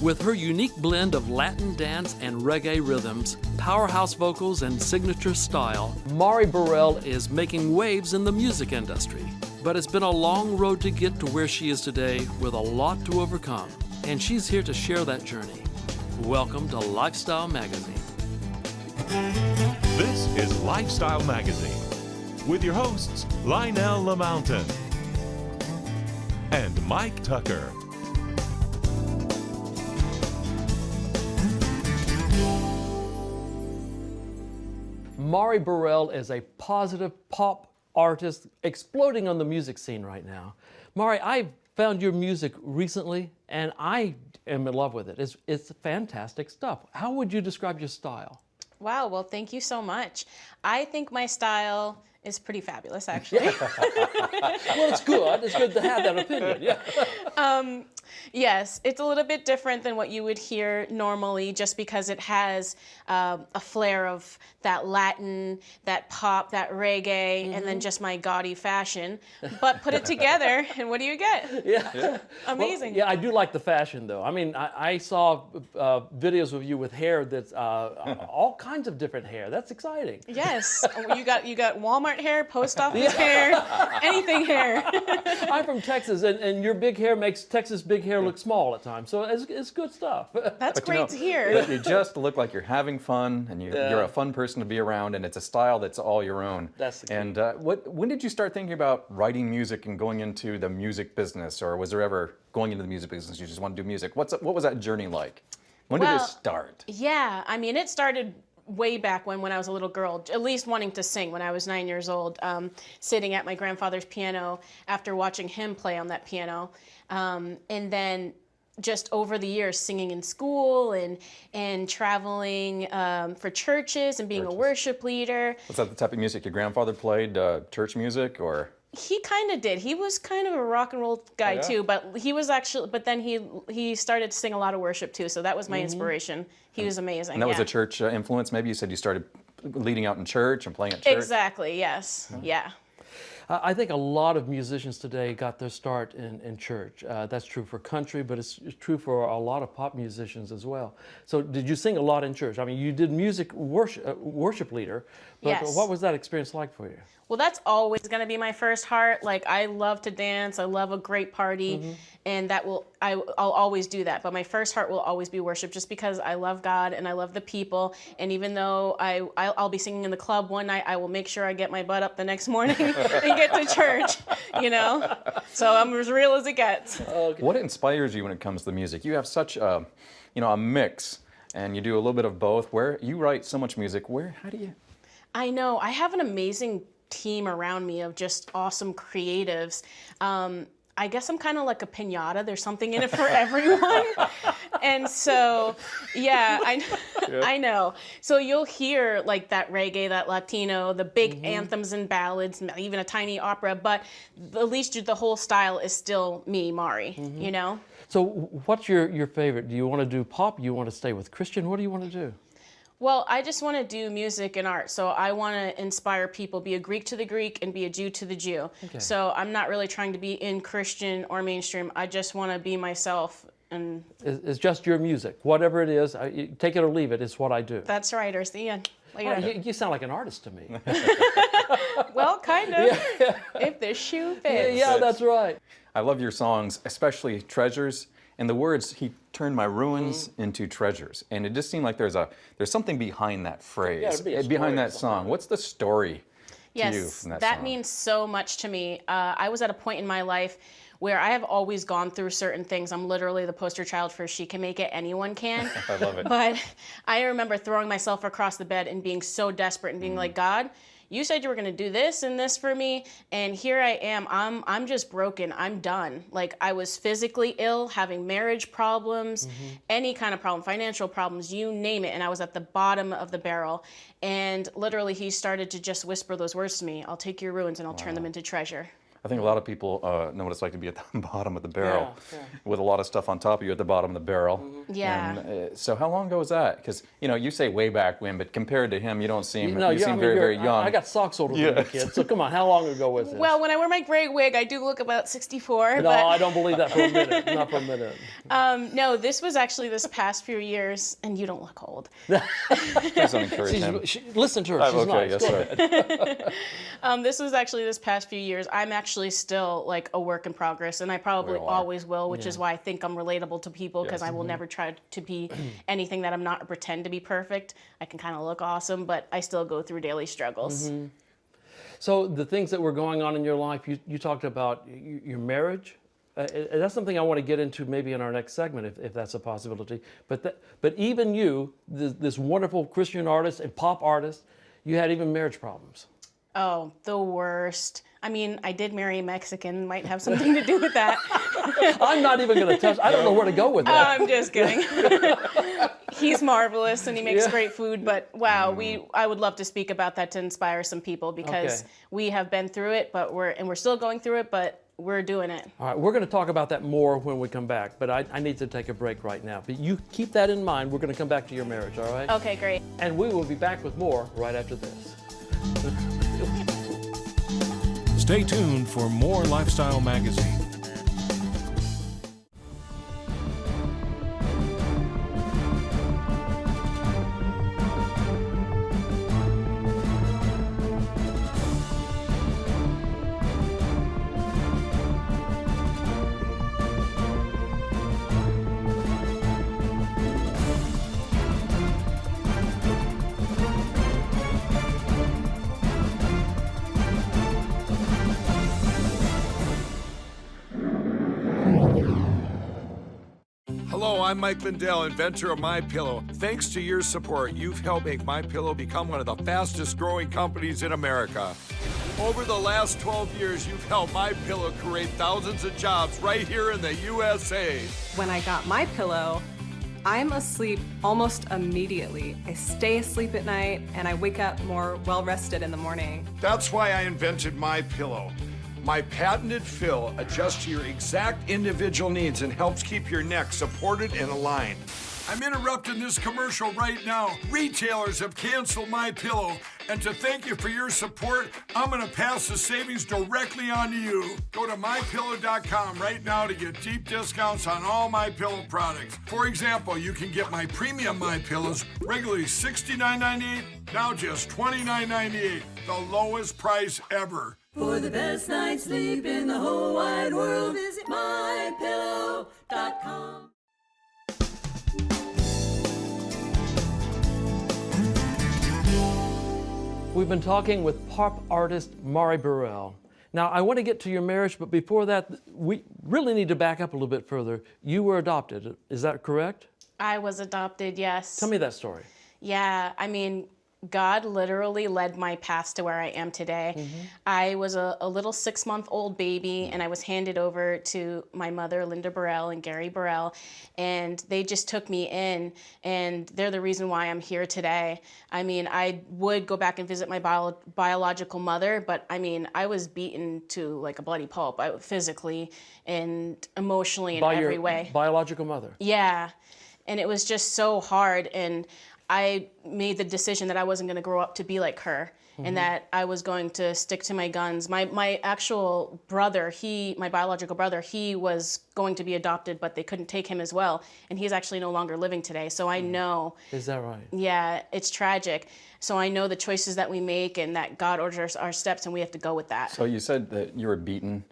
With her unique blend of Latin dance and reggae rhythms, powerhouse vocals, and signature style, Mari Burelle is making waves in the music industry. But it's been a long road to get to where she is today with a lot to overcome. And she's here to share that journey. Welcome to Lifestyle Magazine. This is Lifestyle Magazine with your hosts, Lionel LaMountain and Mike Tucker. Mari Burelle is a positive pop artist exploding on the music scene right now. Mari, I found your music recently and I am in love with it. It's fantastic stuff. How would you describe your style? Wow, well, thank you so much. I think my style is pretty fabulous, actually. Well, it's good. It's good to have that opinion. Yeah. Yes, it's a little bit different than what you would hear normally just because it has a flair of that Latin, that pop, that reggae, and then just my gaudy fashion. But put it together, and what do you get? Yeah. Amazing. Well, yeah, I do like the fashion, though. I mean, I saw videos of you with hair that's all kinds of different hair. That's exciting. Yes, you got Walmart hair, post office hair, anything hair. I'm from Texas, and your big hair makes Texas big hair look small at times. So it's good stuff. That's great to hear. But you just look like you're having fun, and you're a fun person to be around, and it's a style that's all your own. That's the key. And when did you start thinking about writing music and going into the music business, or was there ever going into the music business you just want to do music? What was that journey like? When did it start? Yeah, I mean, it started way back when I was a little girl, at least wanting to sing when I was 9 years old, sitting at my grandfather's piano after watching him play on that piano. And then just over the years singing in school and traveling for churches and being a worship leader. Was that the type of music your grandfather played, church music, or? He kind of did. He was kind of a rock and roll guy too, but but then he started to sing a lot of worship too, so that was my inspiration. He was amazing. And that was a church influence, maybe? You said you started leading out in church and playing at church? Exactly, yes, yeah. I think a lot of musicians today got their start in church. That's true for country, but it's true for a lot of pop musicians as well. So did you sing a lot in church? I mean, you did music worship leader, but yes. What was that experience like for you? Well, that's always going to be my first heart. Like, I love to dance. I love a great party, and I'll always do that. But my first heart will always be worship, just because I love God and I love the people. And even though I'll be singing in the club one night, I will make sure I get my butt up the next morning and get to church. So I'm as real as it gets. Okay. What inspires you when it comes to the music? You have such a mix, and you do a little bit of both. Where you write so much music, how do you? I know. I have an amazing team around me of just awesome creatives. I guess I'm kind of like a piñata. There's something in it for everyone. And so, I know. So you'll hear like that reggae, that Latino, the big anthems and ballads, even a tiny opera, but at least the whole style is still me, Mari, So what's your favorite? Do you want to do pop? Do you want to stay with Christian? What do you want to do? Well, I just want to do music and art. So I want to inspire people, be a Greek to the Greek and be a Jew to the Jew. Okay. So I'm not really trying to be in Christian or mainstream. I just want to be myself. And it's just your music. Whatever it is, take it or leave it, it's what I do. That's right, or see you later. You sound like an artist to me. Well, kind of. Yeah. If the shoe fits. Yeah, that's right. I love your songs, especially Treasures. And the words, he turned my ruins into treasures. And it just seemed like there's something behind that phrase, behind that song. What's the story to you from that song? That means so much to me. I was at a point in my life where I have always gone through certain things. I'm literally the poster child for she can make it, anyone can. I love it. But I remember throwing myself across the bed and being so desperate and being like, God, you said you were going to do this and this for me, and here I am. I'm just broken. I'm done. Like, I was physically ill, having marriage problems, any kind of problem, financial problems, you name it, and I was at the bottom of the barrel. And literally, he started to just whisper those words to me. I'll take your ruins and I'll turn them into treasure. I think a lot of people know what it's like to be at the bottom of the barrel Yeah. with a lot of stuff on top of you at the bottom of the barrel. Yeah. And, so how long ago was that? Because, you say way back when, but compared to him, you don't seem, No, you seem very, very young. I got socks older than the kid, so come on, how long ago was this? Well, when I wear my gray wig, I do look about 64. No, but, I don't believe that for a minute. Not for a minute. no, this was actually this past few years, and you don't look old. Please don't encourage him. Listen to her. She's Okay, nice. yes, Go sir. ahead. This was actually this past few years. I'm actually still like a work in progress, and I probably We all are. always will, which is why I think I'm relatable to people, because Yes. I will never try to be anything that I'm not, or pretend to be perfect. I can kind of look awesome, but I still go through daily struggles. So the things that were going on in your life, you talked about your marriage. That's something I want to get into maybe in our next segment, if that's a possibility. But even you, this wonderful Christian artist and pop artist, you had even marriage problems. Oh, the worst. I mean, I did marry a Mexican, might have something to do with that. I'm not even going to touch. I don't know where to go with that. I'm just kidding. He's marvelous and he makes great food, but wow, I would love to speak about that to inspire some people, because we have been through it, but we're still going through it, but we're doing it. All right, we're going to talk about that more when we come back, but I need to take a break right now. But you keep that in mind. We're going to come back to your marriage, all right? Okay, great. And we will be back with more right after this. Stay tuned for more Lifestyle Magazine. Hello, I'm Mike Lindell, inventor of MyPillow. Thanks to your support, you've helped make MyPillow become one of the fastest growing companies in America. Over the last 12 years, you've helped MyPillow create thousands of jobs right here in the USA. When I got my pillow, I'm asleep almost immediately. I stay asleep at night and I wake up more well-rested in the morning. That's why I invented MyPillow. My patented fill adjusts to your exact individual needs and helps keep your neck supported and aligned. I'm interrupting this commercial right now. Retailers have canceled MyPillow, and to thank you for your support, I'm gonna pass the savings directly on to you. Go to MyPillow.com right now to get deep discounts on all MyPillow products. For example, you can get my premium MyPillows, regularly $69.98, now just $29.98, the lowest price ever. For the best night's sleep in the whole wide world, visit mypillow.com. We've been talking with pop artist Mari Burelle. Now, I want to get to your marriage, but before that, we really need to back up a little bit further. You were adopted, is that correct? I was adopted, yes. Tell me that story. Yeah, I mean, God literally led my path to where I am today. I was a little 6-month-old baby, and I was handed over to my mother, Linda Burelle and Gary Burelle, and they just took me in, and they're the reason why I'm here today. I mean, I would go back and visit my biological mother, but I mean, I was beaten to like a bloody pulp, physically and emotionally in every way. Biological mother? Yeah, and it was just so hard, and I made the decision that I wasn't going to grow up to be like her, and that I was going to stick to my guns. My actual brother, my biological brother, he was going to be adopted, but they couldn't take him as well, and he's actually no longer living today. So I know. Is that right? Yeah, it's tragic. So I know the choices that we make, and that God orders our steps, and we have to go with that. So you said that you were beaten,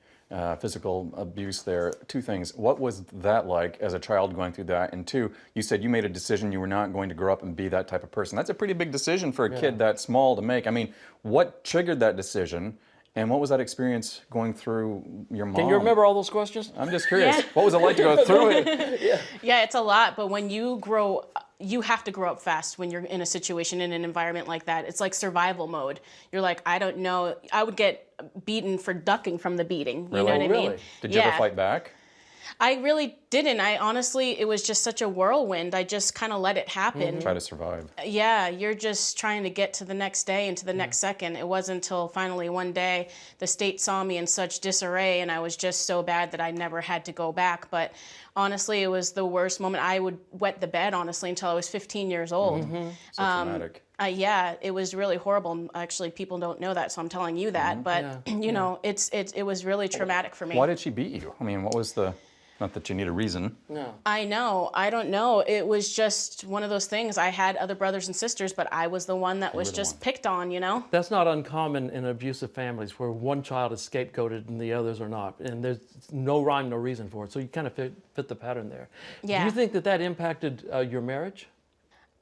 physical abuse there. Two things. What was that like as a child going through that? And two, you said you made a decision you were not going to grow up and be that type of person. That's a pretty big decision for a kid that small to make. I mean, what triggered that decision? And what was that experience going through your mom? Can you remember all those questions? I'm just curious. Yeah. What was it like to go through it? Yeah, it's a lot, but when you have to grow up fast when you're in a situation, in an environment like that. It's like survival mode. You're like, I don't know. I would get beaten for ducking from the beating. You know what I mean? Did you ever fight back? I really didn't. I honestly, it was just such a whirlwind. I just kind of let it happen. Try to survive. Yeah, you're just trying to get to the next day and to the next second. It wasn't until finally one day the state saw me in such disarray, and I was just so bad that I never had to go back. But honestly, it was the worst moment. I would wet the bed, honestly, until I was 15 years old. So traumatic. Yeah, it was really horrible. Actually, people don't know that, so I'm telling you that. But, you know, it was really traumatic for me. Why did she beat you? I mean, what was the... Not that you need a reason. No. I know. I don't know. It was just one of those things. I had other brothers and sisters, but I was the one that was just picked on, you know? That's not uncommon in abusive families where one child is scapegoated and the others are not. And there's no rhyme, no reason for it. So you kind of fit the pattern there. Yeah. Do you think that impacted your marriage?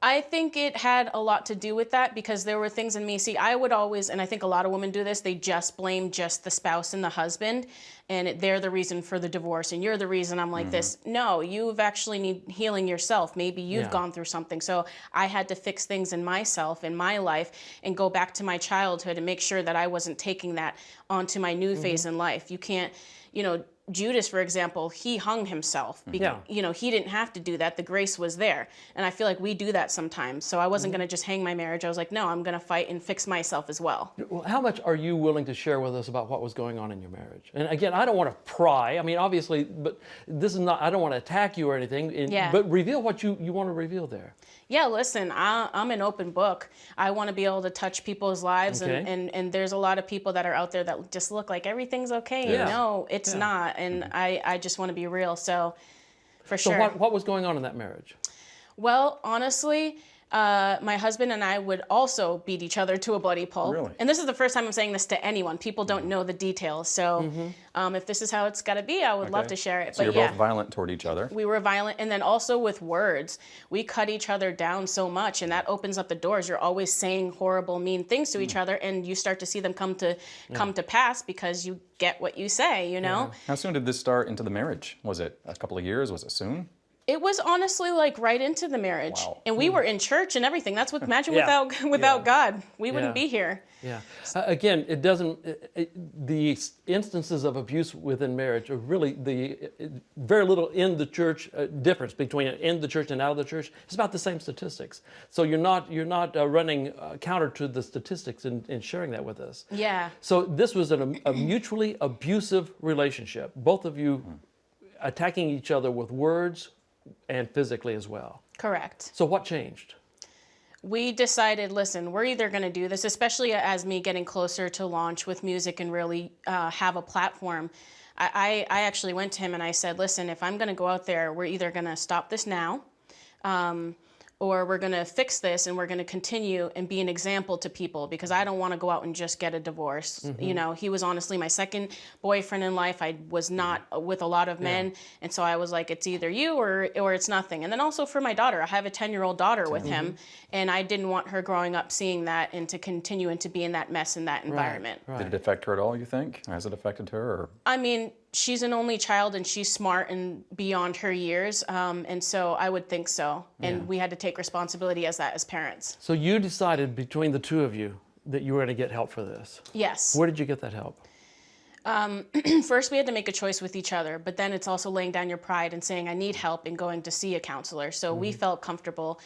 I think it had a lot to do with that because there were things in me. See, I would always, and I think a lot of women do this, they just blame just the spouse and the husband, and they're the reason for the divorce, and you're the reason I'm like this. No, you've actually need healing yourself. Maybe you've gone through something. So I had to fix things in myself, in my life, and go back to my childhood and make sure that I wasn't taking that onto my new phase in life. You can't, you know, Judas, for example, he hung himself. You know, he didn't have to do that. The grace was there. And I feel like we do that sometimes. So I wasn't going to just hang my marriage. I was like, no, I'm going to fight and fix myself as well. How much are you willing to share with us about what was going on in your marriage? And again, I don't want to pry. I mean, obviously, but this is not, I don't want to attack you or anything. But reveal what you want to reveal there. Yeah, listen, I'm an open book. I want to be able to touch people's lives. And there's a lot of people that are out there that just look like everything's okay. Yeah. No, it's not. And I just want to be real. So for sure. So what was going on in that marriage? Well, honestly, my husband and I would also beat each other to a bloody pulp. Really? And this is the first time I'm saying this to anyone. People don't know the details. So if this is how it's got to be, I would love to share it. So but you're both violent toward each other? We were violent. And then also with words. We cut each other down so much, and that opens up the doors. You're always saying horrible, mean things to each other, and you start to see them come to pass because you get what you say, you know? How soon did this start into the marriage? Was it a couple of years? Was it soon? It was honestly like right into the marriage. Wow. And we were in church and everything. That's what, imagine without God, we wouldn't be here. Yeah. Again, it doesn't, the instances of abuse within marriage are really very little in the church difference between in the church and out of the church. It's about the same statistics. So you're not running counter to the statistics in sharing that with us. Yeah. So this was a mutually abusive relationship. Both of you attacking each other with words and physically as well. Correct. So what changed? We decided, listen, we're either going to do this, especially as me getting closer to launch with music and really have a platform. I actually went to him and I said, listen, if I'm going to go out there, we're either going to stop this now, or we're going to fix this and we're going to continue and be an example to people, because I don't want to go out and just get a divorce. You know, he was honestly my second boyfriend in life. I was not with a lot of men. And so I was like, it's either you or it's nothing. And then also for my daughter, I have a 10-year-old daughter with him, and I didn't want her growing up seeing that and to continue and to be in that mess in that environment. Did it affect her at all, you think? Has it affected her? Or? I mean, she's an only child and she's smart and beyond her years. And so I would think so. And we had to take responsibility as parents. So you decided between the two of you that you were going to get help for this. Yes. Where did you get that help? First, we had to make a choice with each other, but then it's also laying down your pride and saying, I need help, and going to see a counselor. So we felt comfortable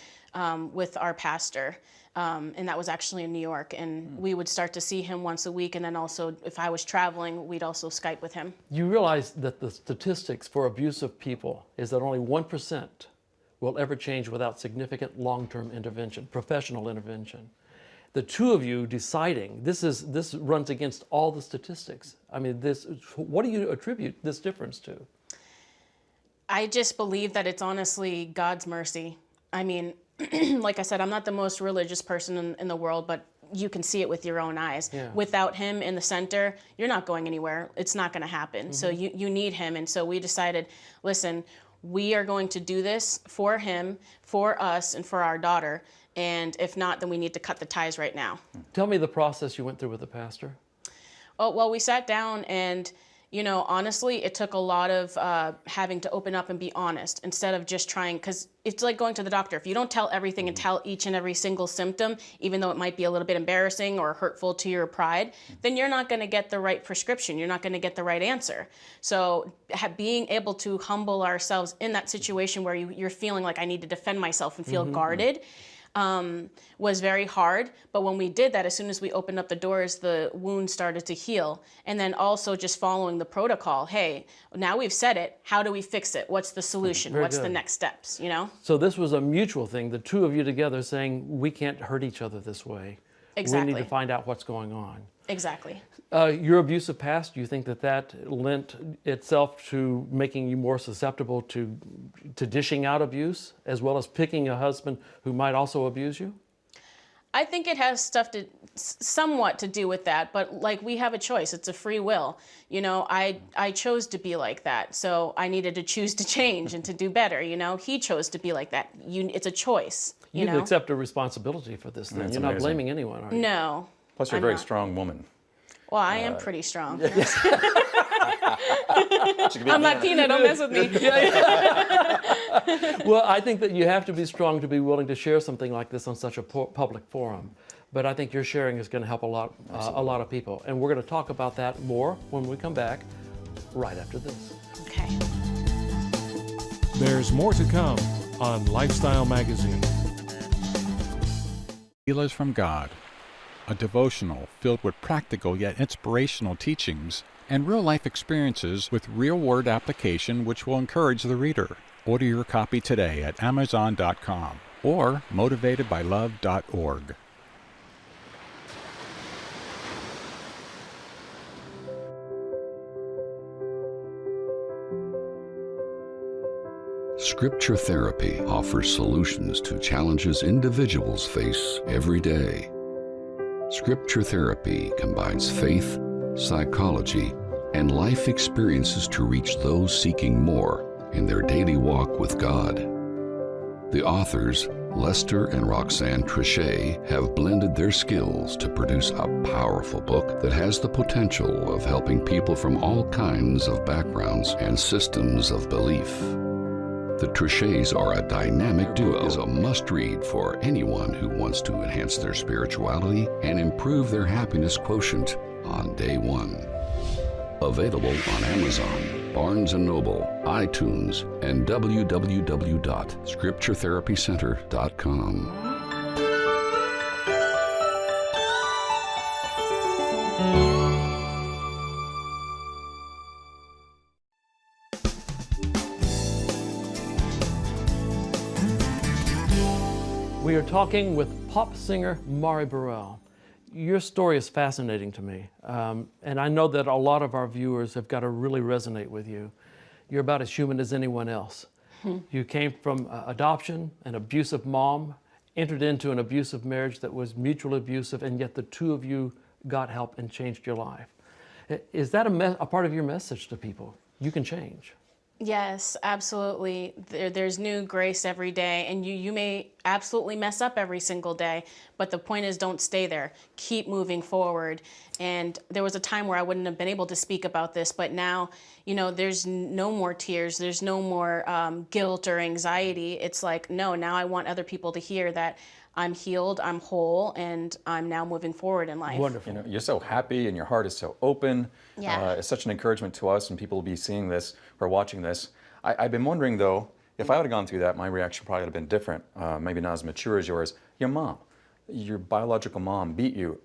with our pastor. And that was actually in New York. And we would start to see him once a week. And then also, if I was traveling, we'd also Skype with him. You realize that the statistics for abusive people is that only 1% will ever change without significant long-term intervention, professional intervention. The two of you deciding, this runs against all the statistics. I mean, what do you attribute this difference to? I just believe that it's honestly God's mercy. I mean, like I said, I'm not the most religious person in the world, but you can see it with your own eyes. Yeah. Without him in the center, you're not going anywhere. It's not going to happen. So you need him. And so we decided, listen, we are going to do this for him, for us, and for our daughter. And if not, then we need to cut the ties right now. Tell me the process you went through with the pastor. Oh, well, we sat down and, you know, honestly, it took a lot of having to open up and be honest instead of just trying, because it's like going to the doctor. If you don't tell everything and tell each and every single symptom, even though it might be a little bit embarrassing or hurtful to your pride, then you're not going to get the right prescription. You're not going to get the right answer. So being able to humble ourselves in that situation where you're feeling like I need to defend myself and feel guarded, was very hard. But when we did that, as soon as we opened up the doors, the wound started to heal. And then also just following the protocol. Hey, now we've said it. How do we fix it? What's the solution? What's the next steps? You know? So this was a mutual thing, the two of you together saying, we can't hurt each other this way. Exactly. We need to find out what's going on. Exactly. Your abusive past, do you think that lent itself to making you more susceptible to dishing out abuse, as well as picking a husband who might also abuse you? I think it has somewhat to do with that, but like we have a choice. It's a free will. You know, I chose to be like that, so I needed to choose to change and to do better. You know, he chose to be like that. It's a choice. You know? accept a responsibility for this thing. That's You're amazing. not blaming anyone, are you? No. Plus, you're a I'm very not. strong woman. Well, I am pretty strong. She could be I'm not Peanut. Don't mess with me. Well, I think that you have to be strong to be willing to share something like this on such a public forum. But I think your sharing is going to help a lot of people. And we're going to talk about that more when we come back right after this. Okay. There's more to come on Lifestyle Magazine. Healers from God, a devotional filled with practical yet inspirational teachings and real-life experiences with real-world application which will encourage the reader. Order your copy today at Amazon.com or motivatedbylove.org. Scripture therapy offers solutions to challenges individuals face every day. Scripture therapy combines faith, psychology, and life experiences to reach those seeking more in their daily walk with God. The authors, Lester and Roxanne Trichet, have blended their skills to produce a powerful book that has the potential of helping people from all kinds of backgrounds and systems of belief. The Trichets are a dynamic duo. It is a must-read for anyone who wants to enhance their spirituality and improve their happiness quotient on day one. Available on Amazon, Barnes & Noble, iTunes, and www.scripturetherapycenter.com. We are talking with pop singer Mari Burelle. Your story is fascinating to me, and I know that a lot of our viewers have got to really resonate with you. You're about as human as anyone else. You came from adoption, an abusive mom, entered into an abusive marriage that was mutually abusive, and yet the two of you got help and changed your life. Is that a part of your message to people? You can change. Yes, absolutely. There's new grace every day, and you may absolutely mess up every single day, but the point is don't stay there. Keep moving forward. And there was a time where I wouldn't have been able to speak about this, but now, you know, there's no more tears. There's no more guilt or anxiety. It's like, no, now I want other people to hear that I'm healed, I'm whole, and I'm now moving forward in life. Wonderful. You know, you're so happy and your heart is so open. Yeah. It's such an encouragement to us, and people will be seeing this or watching this. I've been wondering, though, if I would have gone through that, my reaction probably would have been different, maybe not as mature as yours. Your mom, your biological mom beat you.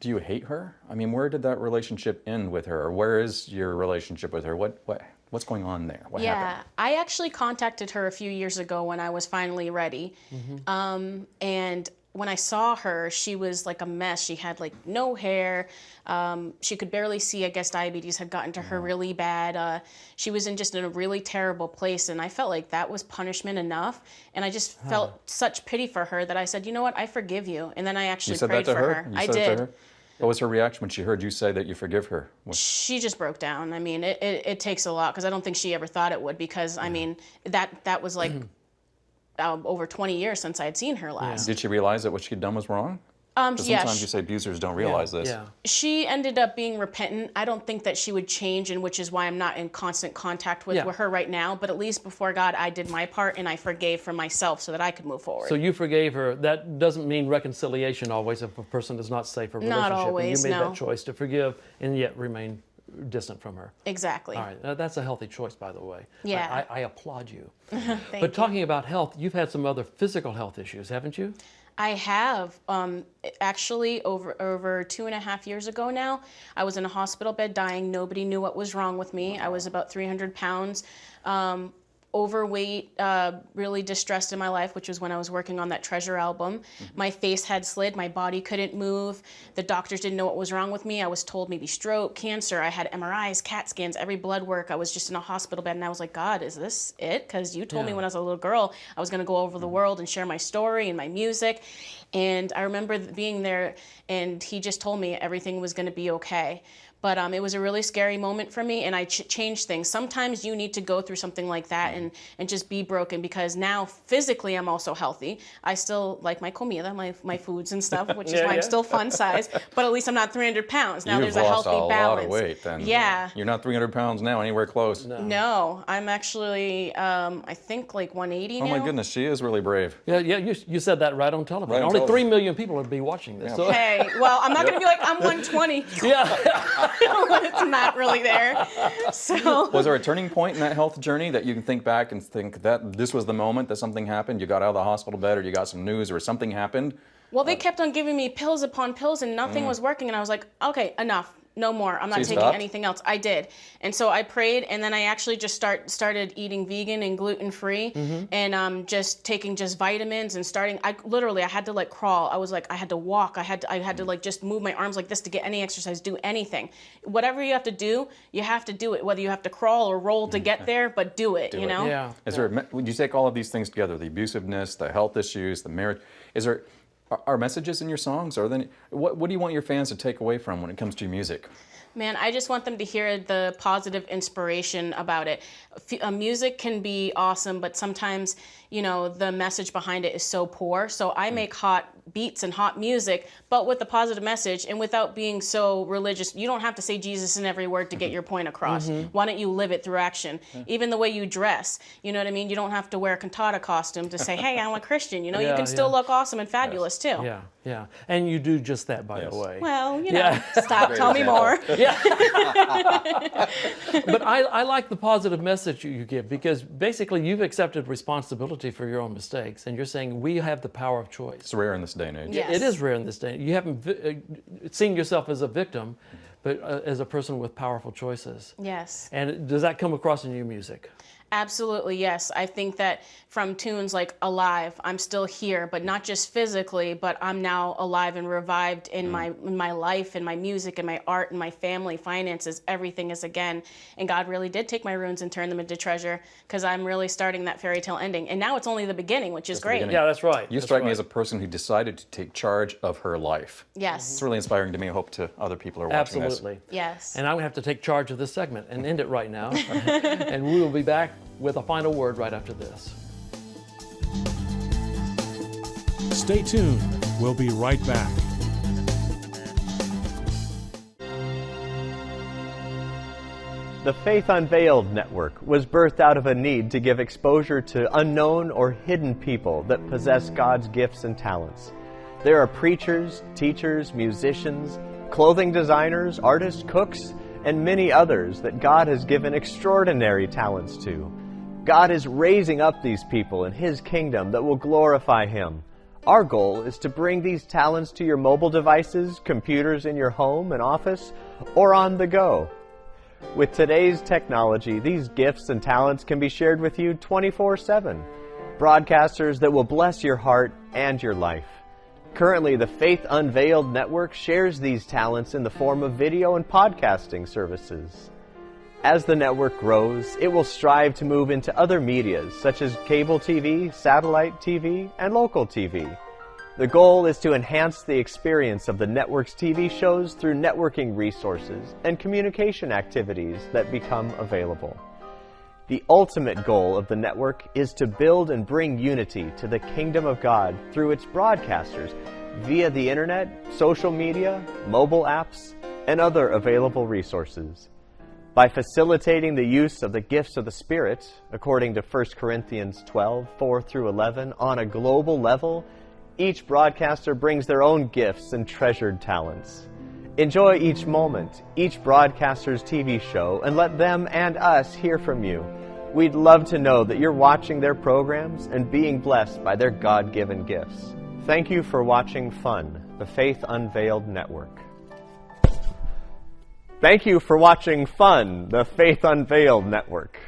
Do you hate her? I mean, where did that relationship end with her? Or where is your relationship with her? What's going on there? What happened? I actually contacted her a few years ago when I was finally ready. And when I saw her, she was like a mess. She had like no hair. She could barely see. I guess diabetes had gotten to her really bad. She was in a really terrible place. And I felt like that was punishment enough. And I just felt such pity for her that I said, you know what, I forgive you. And then I actually prayed for her. You I said did. that to her? What was her reaction when she heard you say that you forgive her? She just broke down. I mean, it takes a lot because I don't think she ever thought it would because, I mean, that was like over 20 years since I had seen her last. Did she realize that what she'd done was wrong? Sometimes you say abusers don't realize this. Yeah. She ended up being repentant. I don't think that she would change, and which is why I'm not in constant contact with her right now. But at least before God, I did my part, and I forgave for myself so that I could move forward. So you forgave her. That doesn't mean reconciliation always if a person is not safe for a relationship. Not always, and you made no. that choice to forgive and yet remain distant from her. Exactly. All right. That's a healthy choice, by the way. Yeah. I applaud you. But talking about health, you've had some other physical health issues, haven't you? I have. Actually, over 2.5 years ago now, I was in a hospital bed dying. Nobody knew what was wrong with me. I was about 300 pounds, overweight, really distressed in my life, which was when I was working on that Treasure album. My face had slid. My body couldn't move. The doctors didn't know what was wrong with me. I was told maybe stroke, cancer. I had MRIs, CAT scans, every blood work. I was just in a hospital bed, and I was like, God, is this it? Because you told me when I was a little girl I was going to go over the world and share my story and my music. And I remember being there, and he just told me everything was going to be okay. But it was a really scary moment for me, and I changed things. Sometimes you need to go through something like that and just be broken, because now physically I'm also healthy. I still like my comida, my foods and stuff, which is why I'm still fun size, but at least I'm not 300 pounds. Now there's a healthy balance. You've lost a lot of weight then. Yeah. You're not 300 pounds now, anywhere close. No, I'm actually, I think like 180 now. Oh my goodness, she is really brave. Yeah, you said that right on television. Right on Only television. 3 million people would be watching this. Yeah. So. Hey, well, I'm not going to be like, I'm 120. Yeah. It's not really there. So. Was there a turning point in that health journey that you can think back and think that this was the moment that something happened? You got out of the hospital bed, or you got some news, or something happened? Well, they kept on giving me pills upon pills, and nothing was working. And I was like, okay, enough. No more. I'm not taking anything else. I did. And so I prayed, and then I actually just started eating vegan and gluten-free, and just taking just vitamins and starting. I had to like crawl. I was like, I had to walk. I had to like just move my arms like this to get any exercise, do anything. Whatever you have to do it. Whether you have to crawl or roll to get there, but do it, you know? Yeah. Would you take all of these things together, the abusiveness, the health issues, the marriage, are messages in your songs? Or then what do you want your fans to take away from when it comes to your music? Man, I just want them to hear the positive inspiration about it. Music can be awesome, but sometimes, the message behind it is so poor. So I make hot beats and hot music, but with a positive message and without being so religious. You don't have to say Jesus in every word to get your point across. Why don't you live it through action? Even the way you dress, you know what I mean? You don't have to wear a cantata costume to say, hey, I'm a Christian. You can still look awesome and fabulous too. Yeah. And you do just that, by the way. Well, stop, tell me more. Yeah. But I like the positive message you give, because basically you've accepted responsibility for your own mistakes, and you're saying we have the power of choice. It's rare in this day and age. Yes. It is rare in this day. You haven't seen yourself as a victim, but as a person with powerful choices. Yes. And does that come across in your music? Absolutely, yes. I think that from tunes like Alive, I'm still here, but not just physically, but I'm now alive and revived in my life, in my music, in my art, in my family, finances, everything is again. And God really did take my ruins and turn them into treasure, because I'm really starting that fairy tale ending. And now it's only the beginning, which is great. Yeah, that's right. You strike me as a person who decided to take charge of her life. Yes. It's really inspiring to me. I hope to other people who are watching this. Absolutely. Yes. And I'm going to have to take charge of this segment and end it right now. And we will be back with a final word right after this. Stay tuned. We'll be right back. The Faith Unveiled Network was birthed out of a need to give exposure to unknown or hidden people that possess God's gifts and talents. There are preachers, teachers, musicians, clothing designers, artists, cooks, and many others that God has given extraordinary talents to. God is raising up these people in His kingdom that will glorify Him. Our goal is to bring these talents to your mobile devices, computers in your home and office, or on the go. With today's technology, these gifts and talents can be shared with you 24/7. Broadcasters that will bless your heart and your life. Currently, the Faith Unveiled Network shares these talents in the form of video and podcasting services. As the network grows, it will strive to move into other medias such as cable TV, satellite TV, and local TV. The goal is to enhance the experience of the network's TV shows through networking resources and communication activities that become available. The ultimate goal of the network is to build and bring unity to the kingdom of God through its broadcasters. via the internet, social media, mobile apps, and other available resources. By facilitating the use of the gifts of the Spirit, according to 1 Corinthians 12, 4 through 11, on a global level, each broadcaster brings their own gifts and treasured talents. Enjoy each moment, each broadcaster's TV show, and let them and us hear from you. We'd love to know that you're watching their programs and being blessed by their God-given gifts. Thank you for watching FUN, the Faith Unveiled Network. Thank you for watching FUN, the Faith Unveiled Network.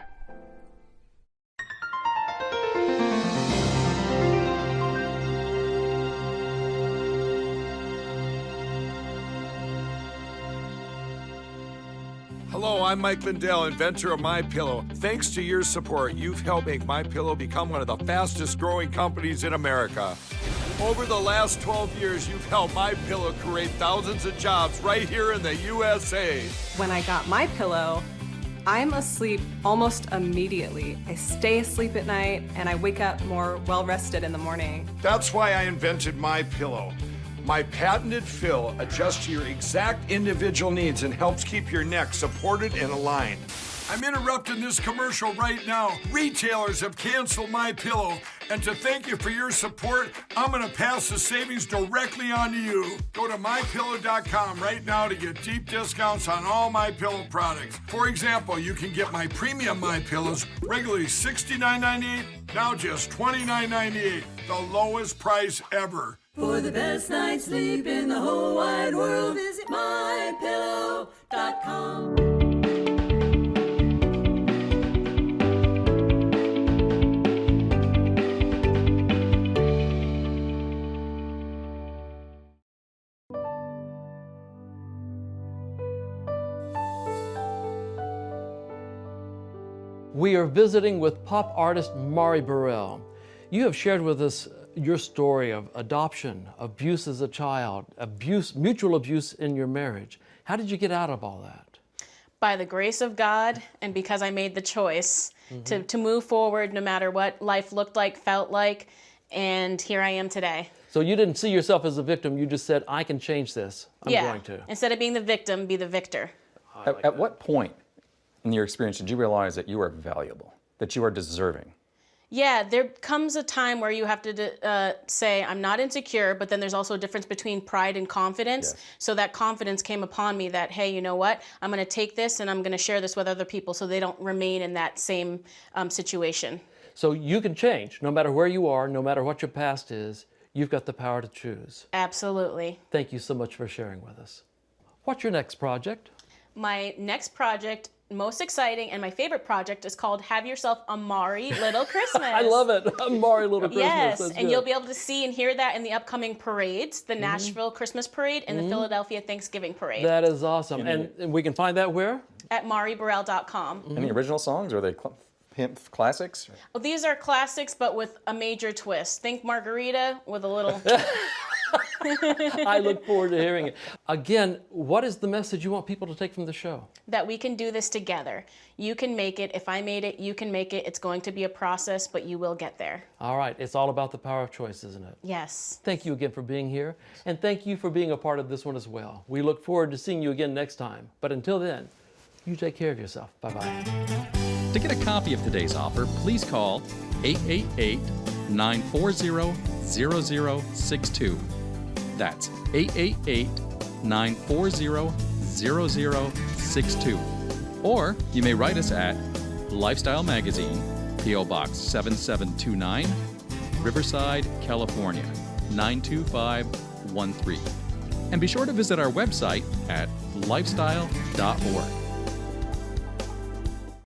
Hello, I'm Mike Lindell, inventor of MyPillow. Thanks to your support, you've helped make MyPillow become one of the fastest growing companies in America. Over the last 12 years, you've helped MyPillow create thousands of jobs right here in the USA. When I got MyPillow, I'm asleep almost immediately. I stay asleep at night and I wake up more well-rested in the morning. That's why I invented MyPillow. My patented fill adjusts to your exact individual needs and helps keep your neck supported and aligned. I'm interrupting this commercial right now. Retailers have canceled MyPillow, and to thank you for your support, I'm going to pass the savings directly on to you. Go to MyPillow.com right now to get deep discounts on all MyPillow products. For example, you can get my premium MyPillows, regularly $69.98, now just $29.98, the lowest price ever. For the best night's sleep in the whole wide world, visit MyPillow.com. We are visiting with pop artist Mari Burelle. You have shared with us your story of adoption, abuse as a child, mutual abuse in your marriage. How did you get out of all that? By the grace of God, and because I made the choice to move forward no matter what life looked like, felt like, and here I am today. So you didn't see yourself as a victim, you just said, I can change this, I'm going to. Instead of being the victim, be the victor. At what point in your experience did you realize that you are valuable, that you are deserving? Yeah, there comes a time where you have to say, I'm not insecure, but then there's also a difference between pride and confidence. Yes. So that confidence came upon me that, hey, you know what? I'm going to take this and I'm going to share this with other people so they don't remain in that same situation. So you can change, no matter where you are, no matter what your past is, you've got the power to choose. Absolutely. Thank you so much for sharing with us. What's your next project? My next project, most exciting and my favorite project, is called Have Yourself a Mari Little Christmas. I love it. A Mari Little Christmas. Yes, That's and good. you'll be able to see and hear that in the upcoming parades, the Nashville Christmas Parade and the Philadelphia Thanksgiving Parade. That is awesome. And we can find that where? At MariBurelle.com. Any original songs, or are they classics? Well, these are classics, but with a major twist. Think Margarita with a little... I look forward to hearing it. Again, what is the message you want people to take from the show? That we can do this together. You can make it. If I made it, you can make it. It's going to be a process, but you will get there. All right. It's all about the power of choice, isn't it? Yes. Thank you again for being here, and thank you for being a part of this one as well. We look forward to seeing you again next time. But until then, you take care of yourself. Bye-bye. To get a copy of today's offer, please call 888-940-0062. That's 888-940-0062. Or you may write us at Lifestyle Magazine, P.O. Box 7729, Riverside, California, 92513. And be sure to visit our website at lifestyle.org.